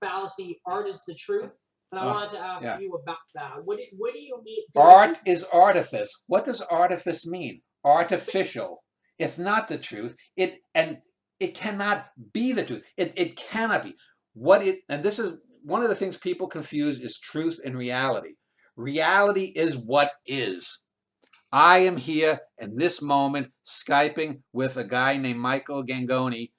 fallacy, art is the truth. And I wanted to ask Yeah. you about that. What do you mean? Because I Art think is artifice. What does artifice mean? Artificial. It's not the truth. It cannot be the truth. It cannot be. And this is one of the things people confuse is truth and reality. Reality is what is. I am here in this moment Skyping with a guy named Michael Gangoni,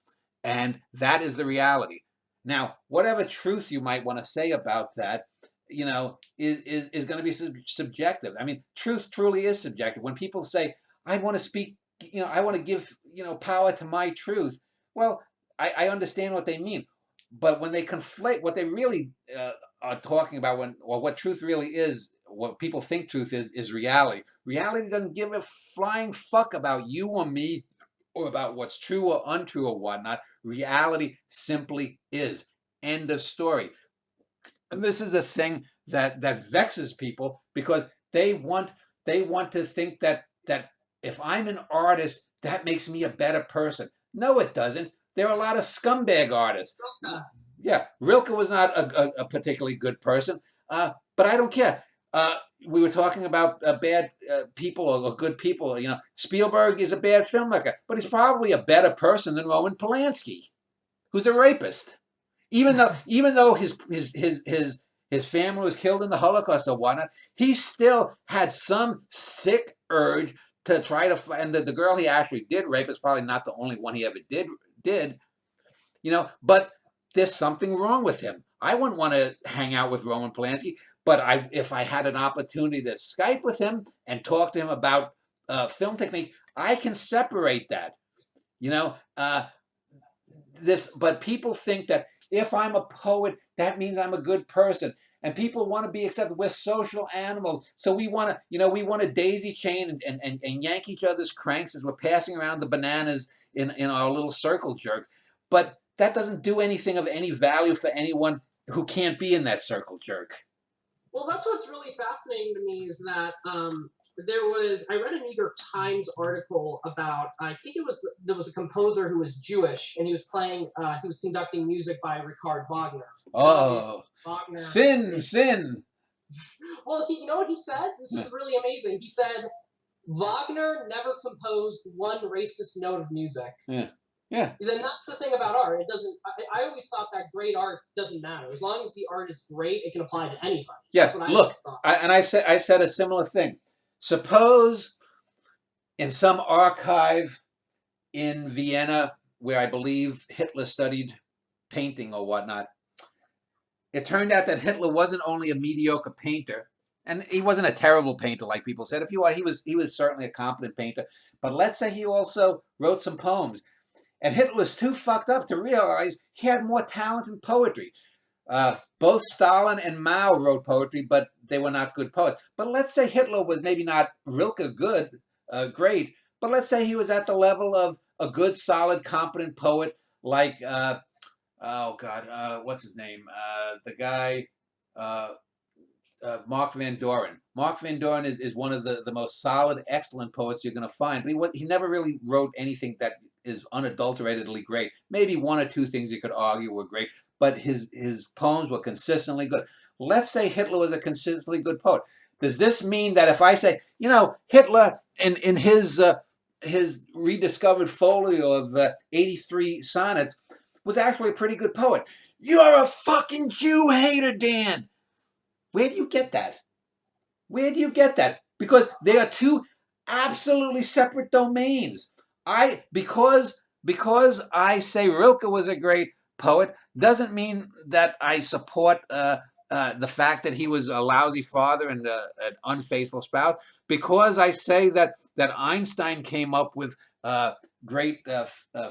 and that is the reality. Now, whatever truth you might want to say about that, is going to be subjective. I mean, truth truly is subjective. When people say, I want to speak, I want to give, power to my truth. Well, I understand what they mean. But when they conflate what they really are talking about, what truth really is, what people think truth is reality. Reality doesn't give a flying fuck about you or me or about what's true or untrue or whatnot. Reality simply is. End of story. And this is the thing that vexes people because they want to think that if I'm an artist, that makes me a better person. No, it doesn't. There are a lot of scumbag artists. Yeah, Rilke was not a particularly good person, but I don't care. We were talking about bad people or good people. Spielberg is a bad filmmaker, but he's probably a better person than Roman Polanski, who's a rapist. Even though his family was killed in the Holocaust or whatnot, he still had some sick urge to try to. And the girl he actually did rape is probably not the only one he ever did. But there's something wrong with him. I wouldn't want to hang out with Roman Polanski, but if I had an opportunity to Skype with him and talk to him about film technique, I can separate that. You know, but people think that if I'm a poet, that means I'm a good person. And people want to be accepted. We're social animals. So we want to daisy chain and yank each other's cranks as we're passing around the bananas in our little circle jerk. But that doesn't do anything of any value for anyone who can't be in that circle jerk. Well, that's what's really fascinating to me is that I read a New York Times article about I think there was a composer who was Jewish and he was conducting music by Richard Wagner. Oh, Wagner. sin. Well, you know what he said? This was really amazing. He said Wagner never composed one racist note of music. Yeah. Yeah. Then that's the thing about art. It doesn't. I always thought that great art doesn't matter as long as the art is great. It can apply to anybody. Yeah. Look, I've said a similar thing. Suppose in some archive in Vienna, where I believe Hitler studied painting or whatnot, it turned out that Hitler wasn't only a mediocre painter, and he wasn't a terrible painter like people said. If you want, he was certainly a competent painter. But let's say he also wrote some poems. And Hitler was too fucked up to realize he had more talent in poetry. Both Stalin and Mao wrote poetry, but they were not good poets. But let's say Hitler was maybe not Rilke great, but let's say he was at the level of a good, solid, competent poet like, what's his name? The guy, Mark Van Doren. Mark Van Doren is one of the most solid, excellent poets you're going to find. But he never really wrote anything that is unadulteratedly great. Maybe one or two things you could argue were great, but his poems were consistently good. Let's say Hitler was a consistently good poet. Does this mean that if I say, Hitler in his rediscovered folio of 83 sonnets was actually a pretty good poet? You're a fucking Jew hater, Dan. Where do you get that? Where do you get that? Because they are two absolutely separate domains. Because I say Rilke was a great poet doesn't mean that I support the fact that he was a lousy father and an unfaithful spouse. Because I say that Einstein came up with great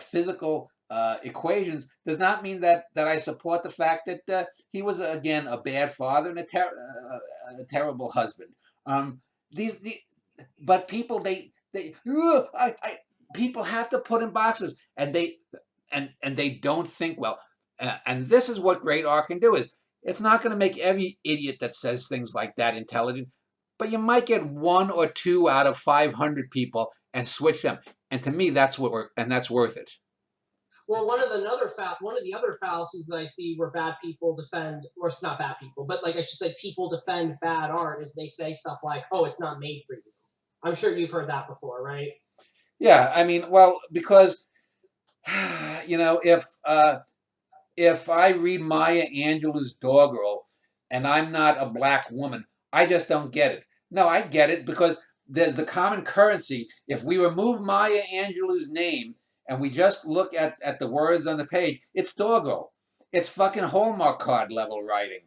physical equations does not mean that I support the fact that he was again a bad father and a terrible husband. These, but people people have to put in boxes, and they don't think well. And this is what great art can do: is it's not going to make every idiot that says things like that intelligent, but you might get one or two out of 500 people and switch them. And to me, that's worth it. Well, one of the other fallacies that I see where bad people defend, or it's not bad people, but like I should say, people defend bad art is they say stuff like, "Oh, it's not made for you." I'm sure you've heard that before, right? Yeah, I mean, well, because if I read Maya Angelou's Doggerel and I'm not a black woman, I just don't get it. No, I get it because the common currency, if we remove Maya Angelou's name and we just look at the words on the page, it's Doggerel. It's fucking Hallmark card level writing.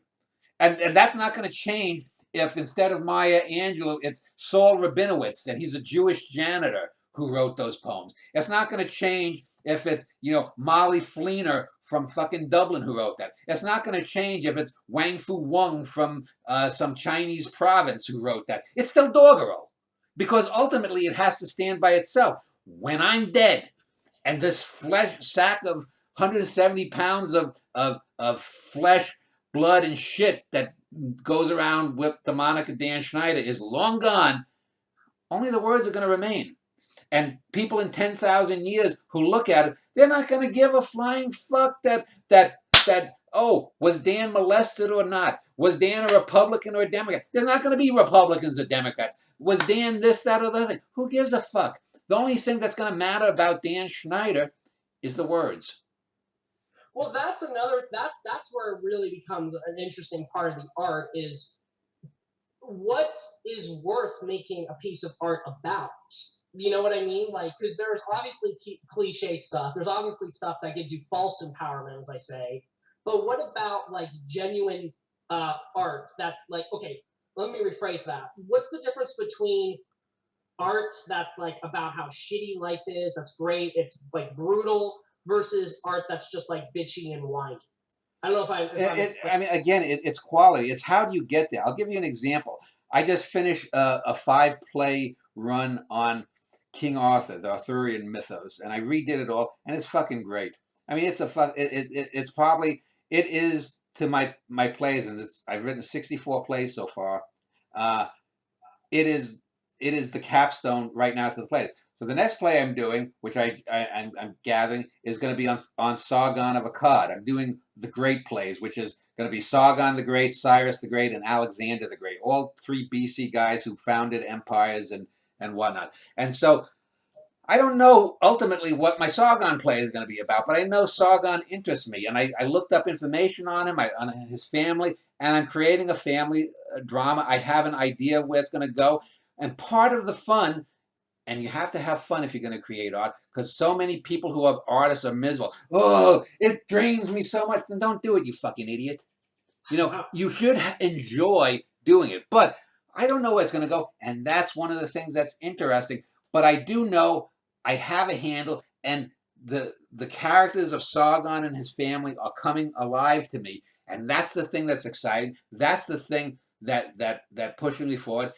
And that's not going to change if instead of Maya Angelou, it's Saul Rabinowitz, and he's a Jewish janitor who wrote those poems. It's not going to change if it's, Molly Fleener from fucking Dublin who wrote that. It's not going to change if it's Wang Fu Wang from some Chinese province who wrote that. It's still Doggerel because ultimately it has to stand by itself. When I'm dead and this flesh sack of 170 pounds of flesh, blood, and shit that goes around with the moniker Dan Schneider is long gone, only the words are going to remain. And people in 10,000 years who look at it, they're not going to give a flying fuck that oh, was Dan molested or not? Was Dan a Republican or a Democrat? There's not going to be Republicans or Democrats. Was Dan this, that, or the other thing? Who gives a fuck? The only thing that's going to matter about Dan Schneider is the words. Well, that's where it really becomes an interesting part of the art is what is worth making a piece of art about. You know what I mean? Like, because there's obviously cliche stuff. There's obviously stuff that gives you false empowerment, as I say. But what about like genuine art? That's like, okay, let me rephrase that. What's the difference between art that's like about how shitty life is? That's great. It's like brutal versus art that's just like bitchy and whiny. I don't know if I mean, again, it's quality. It's how do you get there? I'll give you an example. I just finished a 5-play run on King Arthur, the Arthurian mythos, and I redid it all, and it's fucking great. I mean, it's probably it is to my plays, and I've written 64 plays so far. Uh, it is the capstone right now to the plays. So the next play I'm doing, which I'm gathering, is going to be on Sargon of Akkad. I'm doing the great plays, which is going to be Sargon the Great, Cyrus the Great, and Alexander the Great. All 3 BC guys who founded empires and whatnot. And so I don't know ultimately what my Sargon play is going to be about, but I know Sargon interests me. And I looked up information on him, on his family, and I'm creating a family drama. I have an idea where it's going to go. And part of the fun, and you have to have fun if you're going to create art, because so many people who are artists are miserable. Oh, it drains me so much. Then don't do it, you fucking idiot. You should enjoy doing it. But I don't know where it's going to go. And that's one of the things that's interesting. But I do know I have a handle, and the characters of Sargon and his family are coming alive to me. And that's the thing that's exciting. That's the thing that pushes me forward.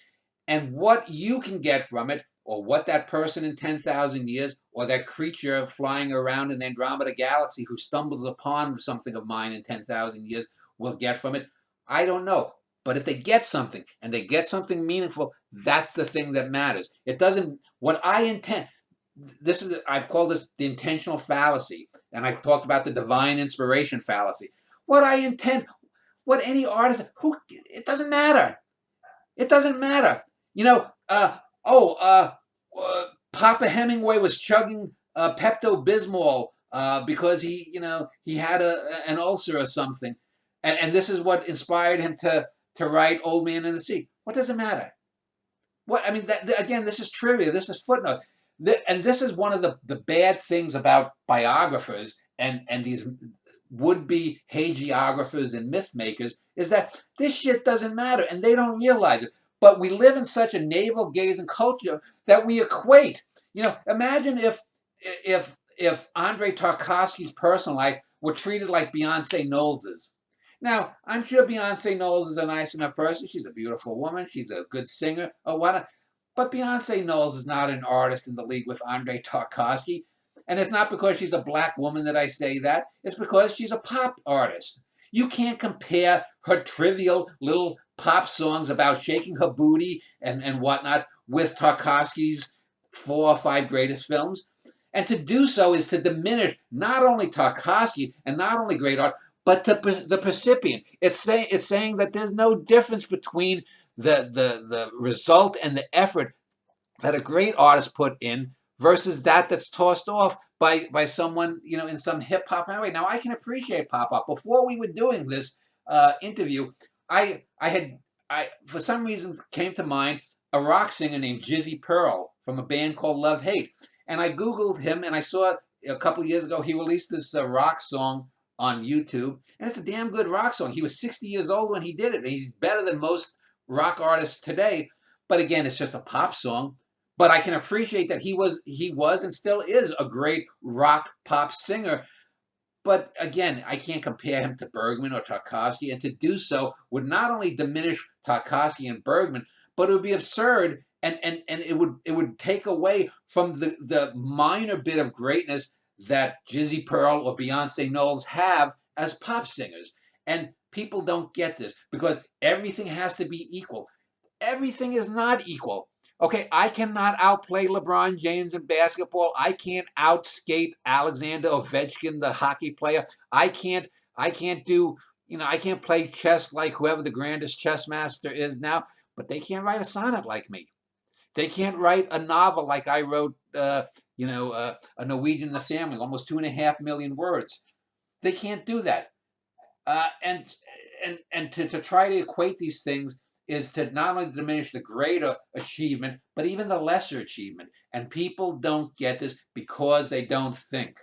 And what you can get from it, or what that person in 10,000 years, or that creature flying around in the Andromeda galaxy who stumbles upon something of mine in 10,000 years will get from it, I don't know. But if they get something, and they get something meaningful, that's the thing that matters. It doesn't, what I intend, I've called this the intentional fallacy, and I've talked about the divine inspiration fallacy. What I intend, what any artist, it doesn't matter. It doesn't matter. Papa Hemingway was chugging Pepto-Bismol because he had an ulcer or something, and this is what inspired him to write Old Man in the Sea. What does it matter? What I mean, again, this is trivia. This is footnote, and this is one of the bad things about biographers and these would-be hagiographers and myth makers is that this shit doesn't matter, and they don't realize it. But we live in such a navel-gazing culture that we equate. Imagine if Andrei Tarkovsky's personal life were treated like Beyonce Knowles's. Now, I'm sure Beyonce Knowles is a nice enough person. She's a beautiful woman. She's a good singer or whatnot. But Beyonce Knowles is not an artist in the league with Andrei Tarkovsky. And it's not because she's a black woman that I say that. It's because she's a pop artist. You can't compare her trivial little pop songs about shaking her booty and whatnot with Tarkovsky's 4 or 5 greatest films. And to do so is to diminish not only Tarkovsky and not only great art, but the recipient. It's saying that there's no difference between the result and the effort that a great artist put in versus that's tossed off by someone, in some hip hop way. Now I can appreciate pop art. Before we were doing this interview, I for some reason came to mind a rock singer named Jizzy Pearl from a band called Love Hate, and I googled him and I saw a couple of years ago he released this rock song on YouTube, and it's a damn good rock song. He was 60 years old when he did it, and he's better than most rock artists today. But again, it's just a pop song. But I can appreciate that he was and still is a great rock pop singer. But again, I can't compare him to Bergman or Tarkovsky, and to do so would not only diminish Tarkovsky and Bergman, but it would be absurd, and it would take away from the minor bit of greatness that Jizzy Pearl or Beyonce Knowles have as pop singers. And people don't get this because everything has to be equal. Everything is not equal. Okay, I cannot outplay LeBron James in basketball. I can't outskate Alexander Ovechkin, the hockey player. I can't do, I can't play chess like whoever the grandest chess master is now, but they can't write a sonnet like me. They can't write a novel like I wrote, a Norwegian in the Family, almost 2.5 million words. They can't do that. And to try to equate these things is to not only diminish the greater achievement, but even the lesser achievement. And people don't get this because they don't think.